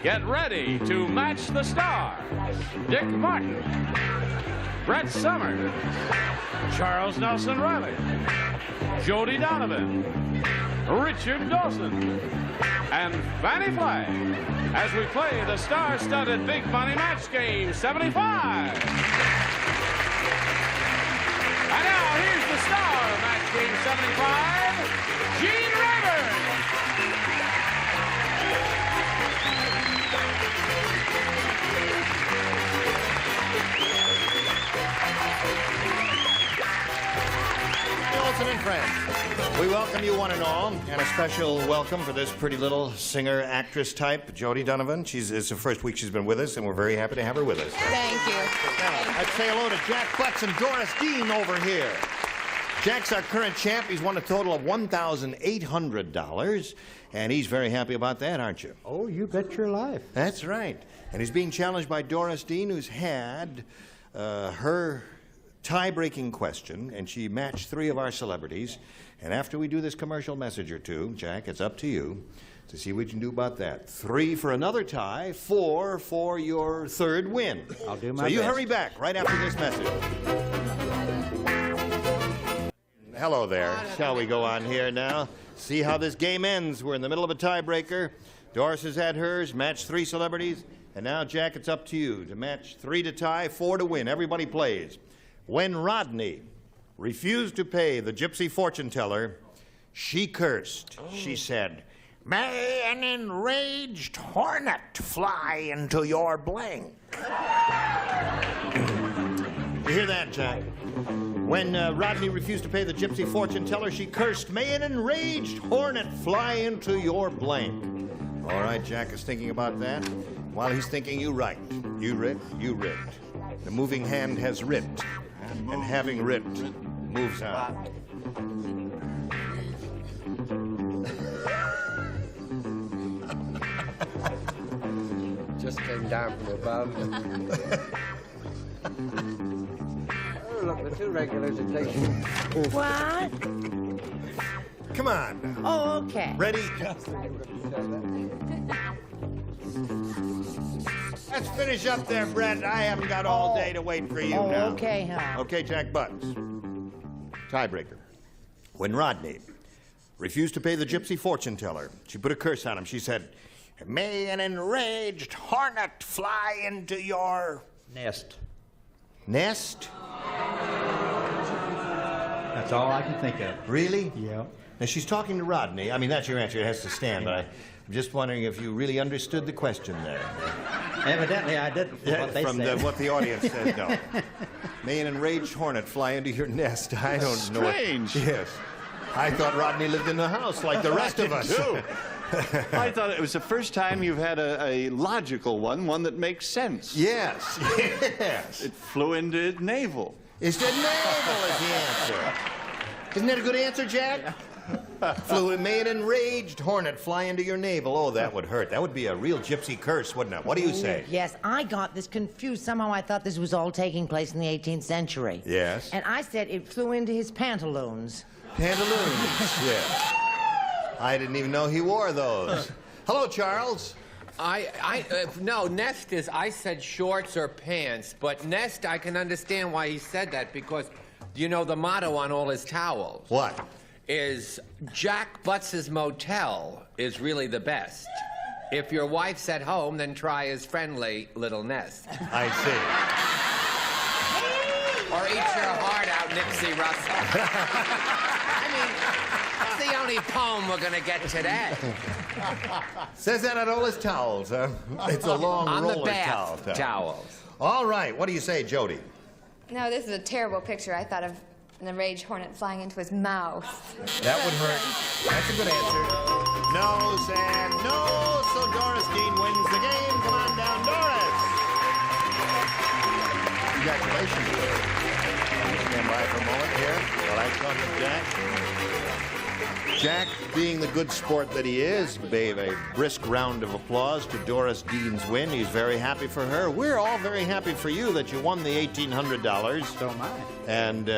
Get ready to match the stars. Dick Martin, Brett Summers, Charles Nelson Reilly, Jody Donovan, Richard Dawson, and Fannie Flagg as we play the star-studded Big Money Match Game 75. And now here's the star of Match Game 75, Gene Rayburn. Dawson and friends, we welcome you one and all, and a special welcome for this pretty little singer-actress type, Jody Donovan. It's the first week she's been with us, and we're very happy to have her with us. Thank you. Now, let's say hello to Jack Butts and Doris Dean over here. Jack's our current champ. He's won a total of $1,800, and he's very happy about that, aren't you? Oh, you bet your life. That's right. And he's being challenged by Doris Dean, who's had her tie-breaking question, and she matched 3 of our celebrities. And after we do this commercial message or two, Jack, it's up to you to see what you can do about that. 3 for another tie, 4 for your 3rd win. I'll do my best. So you best. hurry back right after this message. Hello there. Shall we go on here now? See how this game ends. We're in the middle of a tiebreaker. Doris has had hers, matched 3 celebrities. And now, Jack, it's up to you to match 3 to tie, 4 to win. Everybody plays. When Rodney refused to pay the gypsy fortune teller, she cursed. She said, "May an enraged hornet fly into your blank." You hear that, Jack? When Rodney refused to pay the gypsy fortune teller, she cursed, "May an enraged hornet fly into your blank." All right, Jack is thinking about that. While he's thinking, you write. You writ, you writ. The moving hand has writ, and having writ, moves on. Just came down from above. Oh, look, the 2 regulars are taking. What? Come on. Oh, okay. Ready? Let's finish up there, Brett. I haven't got all day to wait for you now. Okay, huh? Okay, Jack Butts. Tiebreaker. When Rodney refused to pay the gypsy fortune teller, she put a curse on him. She said, "May an enraged hornet fly into your Nest. nest." That's all I can think of. Really? Yeah. Now, she's talking to Rodney. I mean, that's your answer. It has to stand, but I'm just wondering if you really understood the question there. Evidently, I didn't. From what they said. What the audience said, no. May an enraged hornet fly into your nest. I don't know. Strange. Yes. I thought Rodney lived in the house like the rest of us. too. I thought it was the first time you've had a logical one that makes sense. Yes. Yes. It flew into his navel. It's the navel is the answer. Isn't that a good answer, Jack? May an enraged hornet fly into your navel. Oh, that would hurt. That would be a real gypsy curse, wouldn't it? What do you say? Yes, I got this confused. Somehow I thought this was all taking place in the 18th century. Yes. And I said it flew into his pantaloons. Pantaloons, yes. I didn't even know he wore those. Hello, Charles. No, nest is, I said shorts or pants, but nest, I can understand why he said that, because, you know, the motto on all his towels. What? Is Jack Butts' motel is really the best. If your wife's at home, then try his friendly little nest. I see. Or eat your heart out, Nipsey Russell. I mean, it's the only poem we're gonna get today. Says that on all his towels, huh? It's a long On the roller bath towel. towels. All right, what do you say, Jody? No, this is a terrible picture. I thought of an enraged hornet flying into his mouth. That would hurt. That's a good answer. Nose and nose, so Doris Dean wins the game. Come on down, Doris. Congratulations. Stand by for a moment here while I talk to Jack. Jack, being the good sport that he is, gave a brisk round of applause to Doris Dean's win. He's very happy for her. We're all very happy for you that you won the $1,800. So am I. And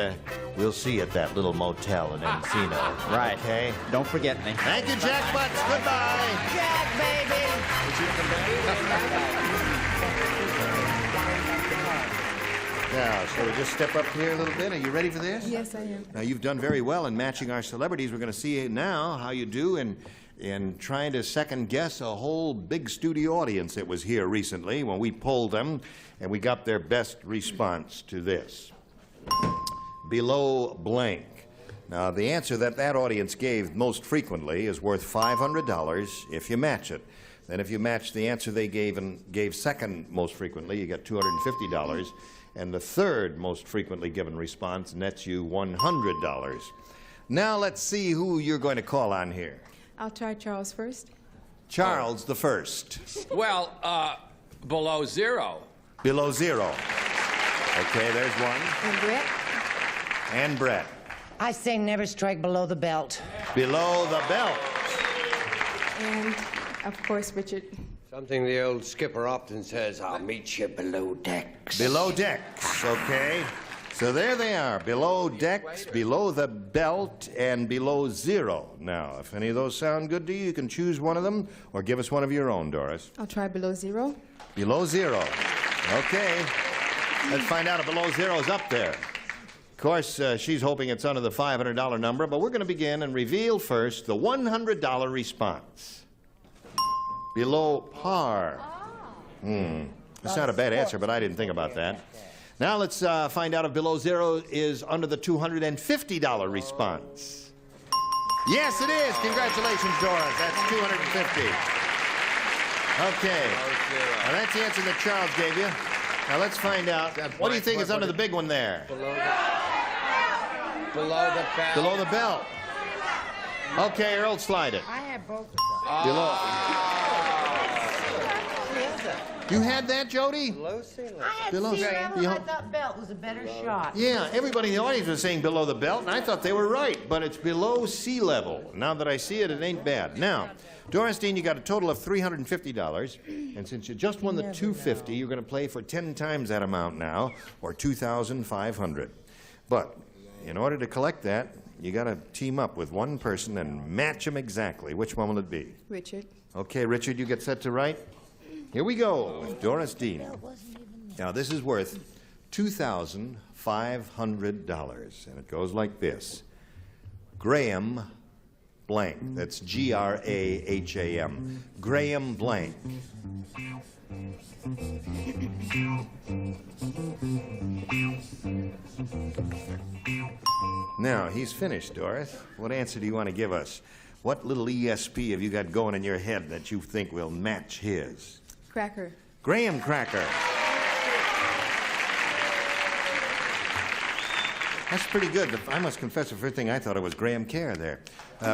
we'll see you at that little motel in Encino. Right. Okay? Don't forget me. Thank you, Jack Butts. Goodbye. Jack, baby! Now, shall we just step up here a little bit? Are you ready for this? Yes, I am. Now, you've done very well in matching our celebrities. We're going to see now how you do in trying to second-guess a whole big studio audience that was here recently when we polled them, and we got their best response to this. Below blank. Now, the answer that that audience gave most frequently is worth $500 if you match it. Then if you match the answer they gave and gave second most frequently, you get $250. And the third most frequently given response nets you $100. Now let's see who you're going to call on here. I'll try Charles first. Charles the first. Well, below zero. Below zero. Okay, there's one. And Brett? And Brett. I say never strike below the belt. Below the belt. And, of course, Richard. Something the old skipper often says, I'll meet you below decks. Below decks, okay. So there they are, below decks, below the belt, and below zero. Now, if any of those sound good to you, you can choose one of them or give us one of your own, Doris. I'll try below zero. Below zero. Okay. Let's find out if below zero is up there. Of course, she's hoping it's under the $500 number, but we're going to begin and reveal first the $100 response. Below par. That's not a bad answer, but I didn't think about that. Now let's find out if below zero is under the $250 response. Yes, it is. Congratulations, Doris. That's $250. Okay. Now that's the answer that Charles gave you. Now let's find out. What do you think is under the big one there? Below the belt. Below the belt. Okay, Earl, slide it. I have both of Below. You had that, Jody? them. I had Below sea level. you- I thought belt was a better shot. Yeah, everybody in the audience was saying below the belt, and I thought they were right, but it's below sea level. Now that I see it, it ain't bad. Now, Doris Dean, you got a total of $350, and since you just won the $250, you're going to play for 10 times that amount now, or $2,500. But in order to collect that, you got to team up with one person and match them exactly. Which one will it be? Richard. Okay, Richard, you get set to write. Here we go with Doris Dean. Now, this is worth $2,500, and it goes like this. Graham blank. That's Graham. Graham blank. Now, he's finished, Doris. What answer do you want to give us? What little ESP have you got going in your head that you think will match his? Cracker. Graham cracker. That's pretty good. I must confess, the first thing I thought it was Graham Care there.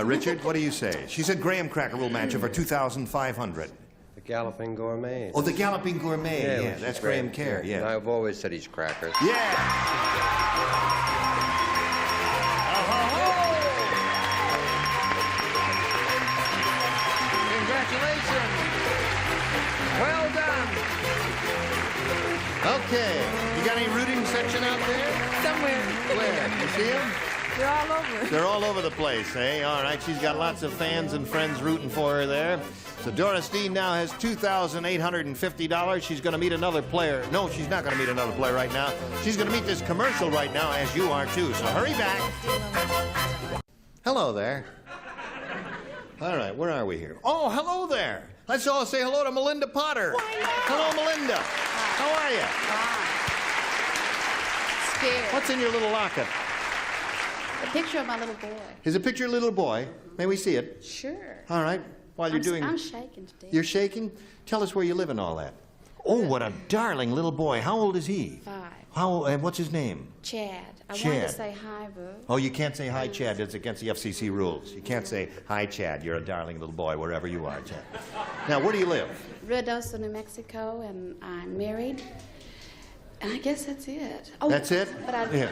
Richard, what do you say? She said Graham cracker will match it for $2,500. The Galloping Gourmet. Oh, the Galloping Gourmet. Yeah, which that's is Graham Care. And Yeah. I've always said he's crackers. Yeah. Congratulations. Well done. Okay. You got any rooting section out there? Somewhere. Where? You see them? They're all over. They're all over the place, eh? All right, she's got lots of fans and friends rooting for her there. So Doris Dean now has $2,850. She's going to meet another player. No, she's not going to meet another player right now. She's going to meet this commercial right now, as you are too. So hurry back. Hello there. All right, where are we here? Oh, hello there. Let's all say hello to Melinda Potter. Hello, Melinda. How are you? Scared. What's in your little locket? A picture of my little boy. Is a picture of a little boy? May we see it? Sure. All right. While you're doing... I'm shaking today. You're shaking? Tell us where you live and all that. Oh, what a darling little boy. How old is he? 5. And what's his name? Chad. I wanted Chad. to say hi, but Oh, you can't say hi, Chad. It's against the FCC rules. You can't say, hi, Chad. You're a darling little boy wherever you are, Chad. Now, where do you live? Dawson, New Mexico, and I'm married. And I guess that's it. Oh, That's it? But Yeah.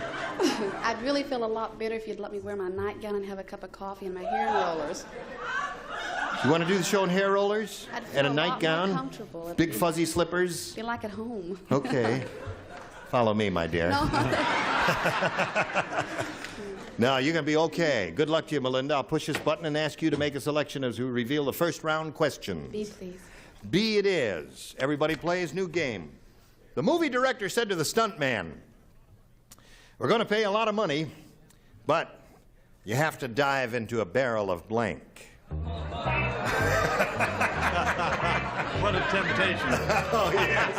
I'd really feel a lot better if you'd let me wear my nightgown and have a cup of coffee and my hair in rollers. You want to do the show in hair rollers? I'd feel And a a lot more nightgown? comfortable if Big you- fuzzy slippers? Feel like at home. Okay. Follow me, my dear. No. No, you're going to be okay. Good luck to you, Melinda. I'll push this button and ask you to make a selection as we reveal the first round question. Be please. B it is. Everybody plays, new game. The movie director said to the stuntman, we're going to pay a lot of money, but you have to dive into a barrel of blank. What a temptation. Oh, yes.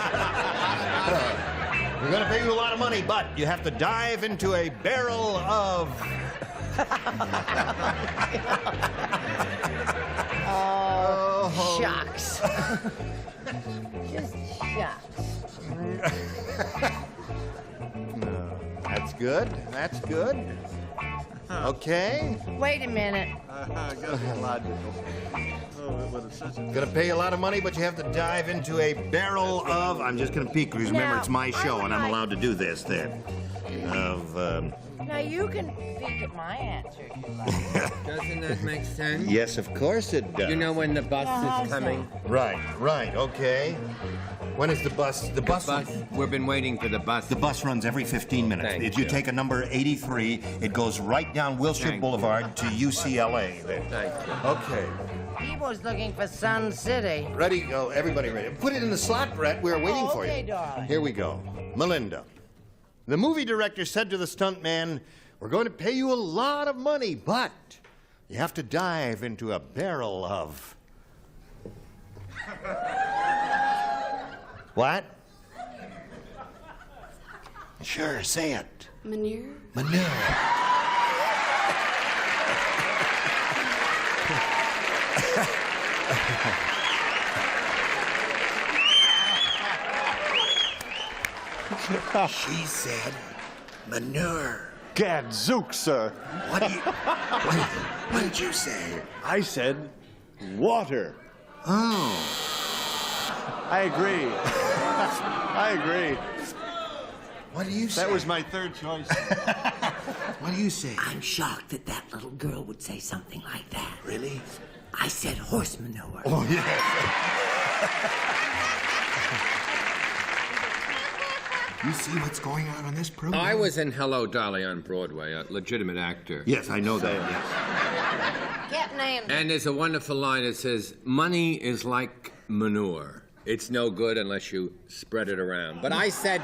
We're going to pay you a lot of money, but you have to dive into a barrel of... Oh, shucks. Just shucks. That's good. That's good. Okay. Wait a minute. Gonna pay a lot of money, but you have to dive into a barrel of... I'm just gonna peek, because remember, Now, it's my show, and I'm like- allowed to do this there. Of, Now, you can peek at my answer if you like. Doesn't that make sense? Yes, of course it does. You know when the bus how's is coming? Right, okay. When is the bus? The bus... We've been waiting for the bus. The bus runs every 15 minutes. Thank If you you. take a number 83, it goes right down Wilshire Thank Boulevard to UCLA. There. Thank you. Okay. He was looking for Sun City. Ready? Go. Everybody ready. Put it in the slot, Brett. We're waiting for okay, you. darling. Here we go. Melinda. The movie director said to the stuntman, we're going to pay you a lot of money, but you have to dive into a barrel of... What? Sure, say it. Manure? Manure. She said manure. Gadzooks, sir. What did you say? I said water. Oh. I agree. I agree. What do you say? That was my third choice. What do you say? I'm shocked that that little girl would say something like that. Really? I said horse manure. Oh, yes. You see what's going on this program? I was in Hello, Dolly on Broadway, a legitimate actor. Yes, I know that, yes. Get named. And there's a wonderful line that says, money is like manure. It's no good unless you spread it around. But I said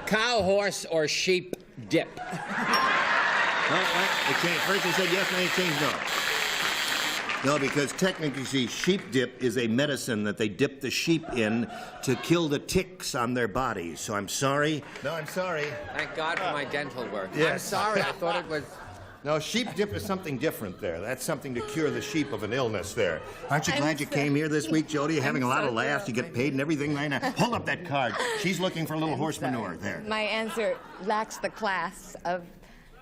cow, horse, or sheep dip. No, what? It changed. First they said yes, and then it changed no. No, because technically, see, sheep dip is a medicine that they dip the sheep in to kill the ticks on their bodies. So I'm sorry. No, I'm sorry. Thank God for my dental work. I'm Yes. sorry, I thought it was... No, sheep dip is something different there. That's something to cure the sheep of an illness there. Aren't you glad you came here this week, Jody? You're having a lot of laughs. You get paid and everything. Hold up that card. She's looking for a little horse manure there. My answer lacks the class of...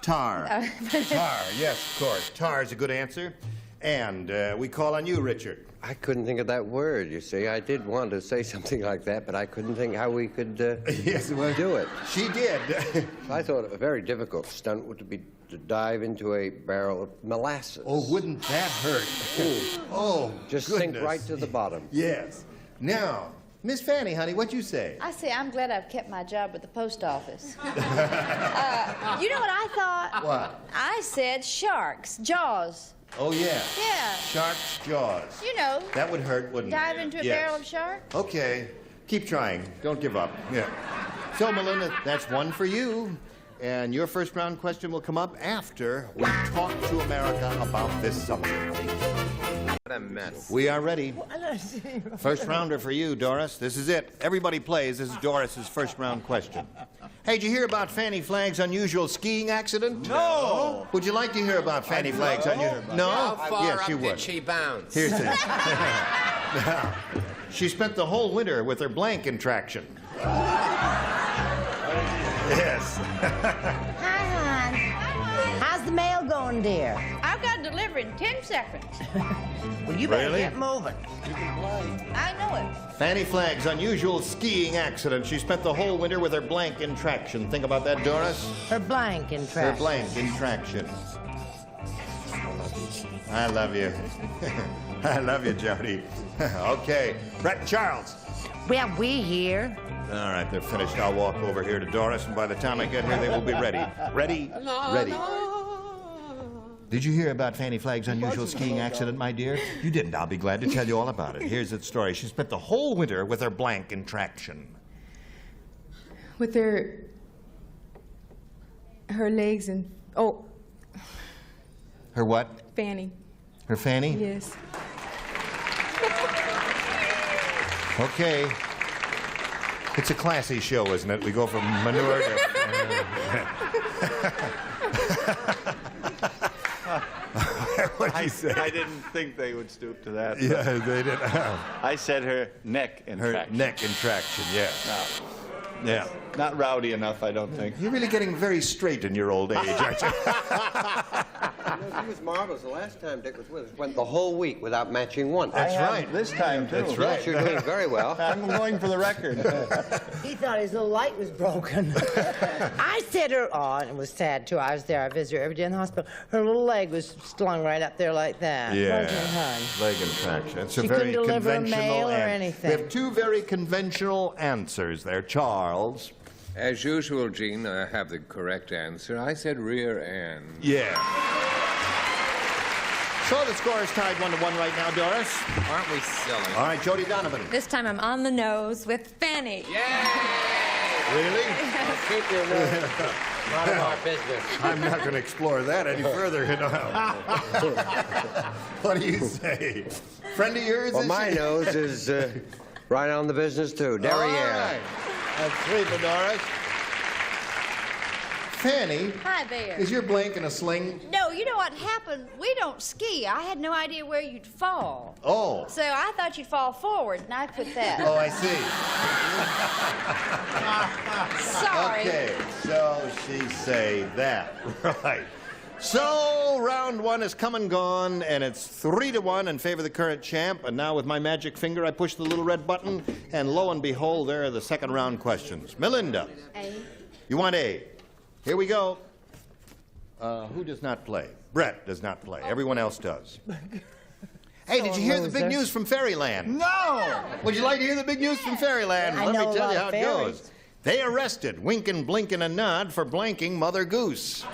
Tar. Tar, yes, of course. Tar is a good answer. And we call on you, Richard. I couldn't think of that word, you see. I did want to say something like that, but I couldn't think how we could Yes, well, do it. She did. I thought a very difficult stunt would be to dive into a barrel of molasses. Oh, wouldn't that hurt? Oh, Just goodness. sink right to the bottom. Yes. Now, Miss Fannie, honey, what'd you say? I say I'm glad I've kept my job at the post office. You know what I thought? What? I said sharks, jaws. Oh, yeah. Yeah. Shark's jaws. You know, That would hurt, wouldn't it? dive into a Yes. barrel of shark. Okay. Keep trying. Don't give up. Yeah. So, Melinda, that's one for you. And your first round question will come up after we talk to America about this subject. What a mess. We are ready. First rounder for you, Doris. This is it. Everybody plays. This is Doris's first round question. Hey, did you hear about Fannie Flagg's unusual skiing accident? No. Would you like to hear about Fannie Flagg's unusual? No? How far Yes, up you did would. she bounce? Here's it. She spent the whole winter with her blank in traction. Yes. Hi, hon. How's the mail going, dear? I've got to deliver in 10 seconds. Well, you better Really? get moving. I know it. Fannie Flagg's unusual skiing accident. She spent the whole winter with her blank in traction. Think about that, Doris. Her blank in track. Her blank in traction. I love you. I love you, Jody. Okay. Brett and Charles. Well, we here. All right, they're finished. I'll walk over here to Doris, and by the time I get here, they will be ready. Ready? Ready. Did you hear about Fannie Flagg's unusual skiing accident, my dear? You didn't. I'll be glad to tell you all about it. Here's its story. She spent the whole winter with her blank in traction. With her legs and, oh, Her what? Fannie. Her fanny? Yes. Okay. It's a classy show, isn't it? We go from manure to... What did you say? I didn't think they would stoop to that. Yeah, they did. I said her neck in Her traction. neck in traction, yes. No, Yeah. not rowdy enough, I don't think. You're really getting very straight in your old age, aren't you? He was marvelous. The last time Dick was with us, went the whole week without matching one. That's right. This time, too. That's right. Yes, you're doing very well. I'm going for the record. He thought his little light was broken. I said her, oh, and it was sad too. I was there. I visited her every day in the hospital. Her little leg was slung right up there like that. Wasn't it, hon? Leg in traction. It's a She very couldn't deliver a conventional mail or an- anything. We have two very conventional answers there. Charles. As usual, Gene, I have the correct answer. I said rear end. Yeah. So the score is tied 1-1 right now, Doris. Aren't we silly? All right, Jody Donovan. This time I'm on the nose with Fannie. Really? Keep your nose out of our business. I'm not going to explore that any further. What do you say? Friend of yours? Well, is my she? nose is right on the business, too. Derriere. All right. That's 3 for Doris. Fannie, Hi there. is your blank in a sling? No, you know what happened? We don't ski. I had no idea where you'd fall. Oh. So I thought you'd fall forward, and I put that. Oh, I see. Sorry. Okay, so she say that. Right. So round 1 is come and gone, and it's 3-1 in favor of the current champ. And now with my magic finger, I push the little red button, and lo and behold, there are the second round questions. Melinda. A. You want A? Here we go. Who does not play? Brett does not play. Everyone else does. Hey, did you hear the big news from Fairyland? No! Would you like to hear the big news from Fairyland? I Let know me a tell lot you of how it fairies. goes. They arrested Winkin', Blinkin', and Nod for blanking Mother Goose.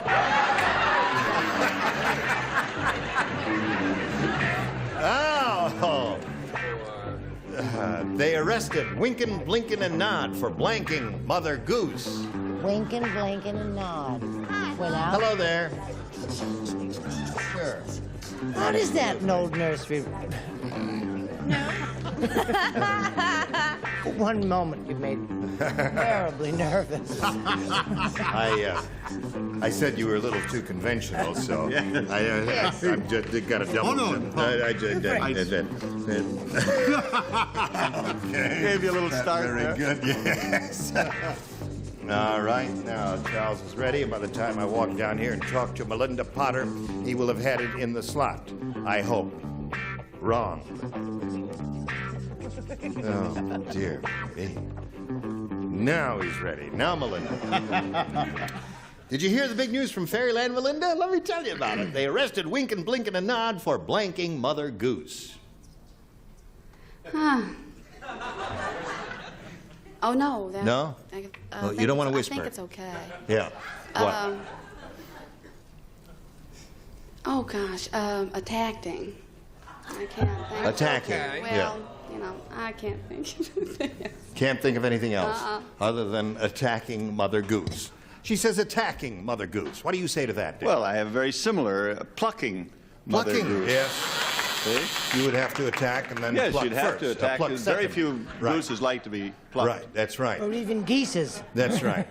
Oh! They arrested Winkin', Blinkin', and Nod for blanking Mother Goose. Winking, blinking, and nod. Went out. Hello there. Sure. How does that an old nursery? For one moment, you made me terribly nervous. I said you were a little too conventional, so I'm just got to double. I just okay. Gave you a little start Very there. good. Yes. All right, now Charles is ready. And by the time I walk down here and talk to Melinda Potter, he will have had it in the slot. I hope. Wrong. Oh, dear me. Now he's ready. Now, Melinda. Did you hear the big news from Fairyland, Melinda? Let me tell you about it. They arrested Winkin', Blinkin', and Nod for blanking Mother Goose. Huh. Oh, no. That, No? Well, you don't want to whisper. I think it's okay. Yeah. What? Oh, gosh. Attacking. I can't think. Attacking. Okay. Well, Yeah. you know, I can't think of anything. Can't think of anything else other than attacking Mother Goose. She says attacking Mother Goose. What do you say to that, Dick? Well, I have very similar plucking Mother Plucking. Goose. Yes. See? You would have to attack and then Yes, pluck you'd have first. to attack. Pluck Very second. few Right. gooses like to be plucked. Right, that's right. Or even geeses. That's right.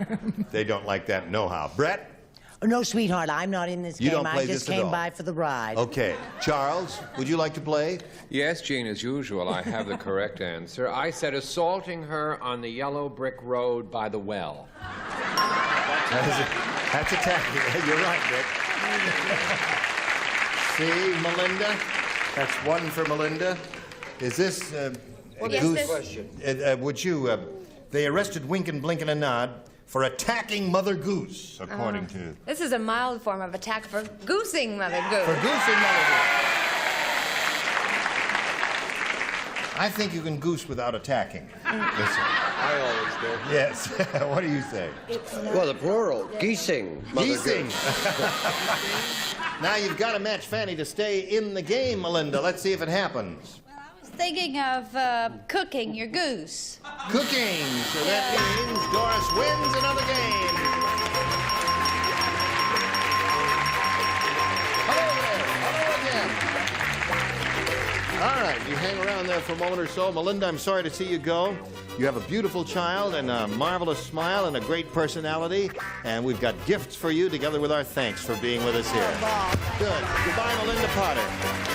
They don't like that know-how. Brett? Oh, no, sweetheart, I'm not in this You game. don't play I this just at came all. by for the ride. Okay. Charles, would you like to play? Yes, Gene, as usual, I have the correct answer. I said assaulting her on the yellow brick road by the well. That's attacking. You're right, Dick. See, Melinda? That's 1 for Melinda. Is this Yes, Goose? this- Would you? They arrested Winkin', Blinkin', and Nod for attacking Mother Goose, according to. This is a mild form of attack for goosing Mother Goose. For goosing Mother I think you can goose without attacking. Listen. I always do. Yes. What do you say? Well, the plural, geesing. Mother Geesing. goose. Now you've got to match Fannie to stay in the game, Melinda. Let's see if it happens. Thinking of cooking your goose. Cooking. So that means Doris wins another game. Hello there. Hello again. All right, you hang around there for a moment or so. Melinda, I'm sorry to see you go. You have a beautiful child and a marvelous smile and a great personality. And we've got gifts for you together with our thanks for being with us here. Good. Goodbye, Melinda Potter.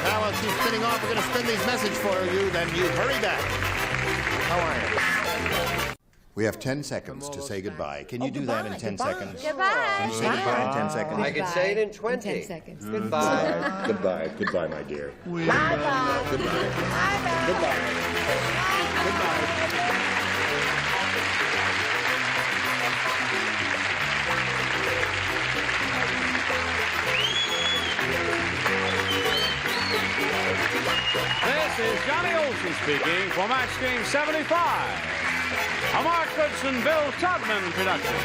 Now, while she's spinning off, we're going to spin these messages for you. Then you hurry back. How are you? We have 10 seconds to say goodbye. Can you do that in 10 seconds? Goodbye. Can you say goodbye in 10 seconds? I can say it in 20. 10 seconds. Goodbye. Goodbye. Goodbye, my dear. Bye-bye. Goodbye. Goodbye. Goodbye. This is Johnny Olson speaking for Match Game 75. A Mark Goodson, Bill Todman production.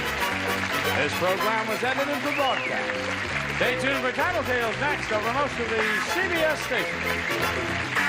This program was edited for broadcast. Stay tuned for Tattletales next over most of the CBS stations.